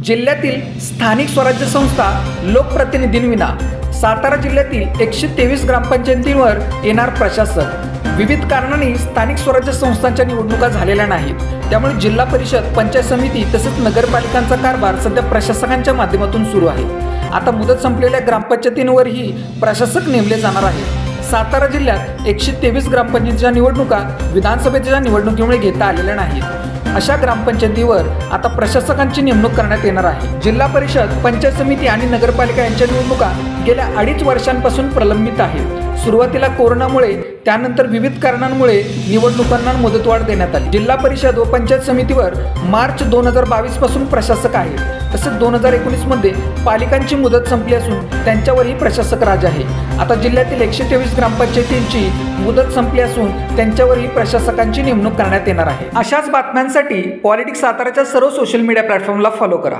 जिल्ह्यातील स्थानिक स्वराज्य संस्था लोकप्रतिनिधींविना सातारा जिल्ह्यातील 123 ग्रामपंचायतींवर येणार प्रशासक। विविध कारणांनी स्थानिक स्वराज्य संस्थांच्या निवडणुका झालेल्या नाहीत, त्यामुळे जिल्हा परिषद, पंचायत समिती तसेच नगरपालिकांचा कारभार सध्या प्रशासकांच्या माध्यमातून सुरू आहे। आता मुदत संपलेल्या ग्रामपंचायतींवरही प्रशासक नेमले जाणार आहेत। सातारा जिल्ह्यात 123 ग्रामपंचायतीच्या निवडणुका विधानसभेच्या निवडणुकीमुळे घेता आलेल्या नाहीत। अशा ग्रामपंचायतीवर आता प्रशासकांची नेमणूक करण्यात येणार आहे। जिल्हा परिषद, पंचायत समिती आणि नगरपालिका यांच्या निवडणुका गेल्या 2.5 वर्षांपासून प्रलंबित आहेत। सुरुवातीला कोरोनामुळे, त्यानंतर विविध कारणांमुळे निवडणुकांना मुदतवाढ देण्यात आली। जिल्हा परिषद व पंचायत समितीवर मार्च 2022 पासून प्रशासक आहेत। तसेच 2019 मध्ये पालिकांची मुदत संपली असून त्यांच्यावरही प्रशासक राज आहे। आता जिल्ह्यातील 123 ग्रामपंचायतींची मुदत संपली असून त्यांच्यावरही प्रशासकांची नेमणूक करण्यात येणार आहे। अशाच बातम्यांसाठी पॉलिटिक्स साताराच्या सर्व सोशल मीडिया प्लॅटफॉर्मला फॉलो करा।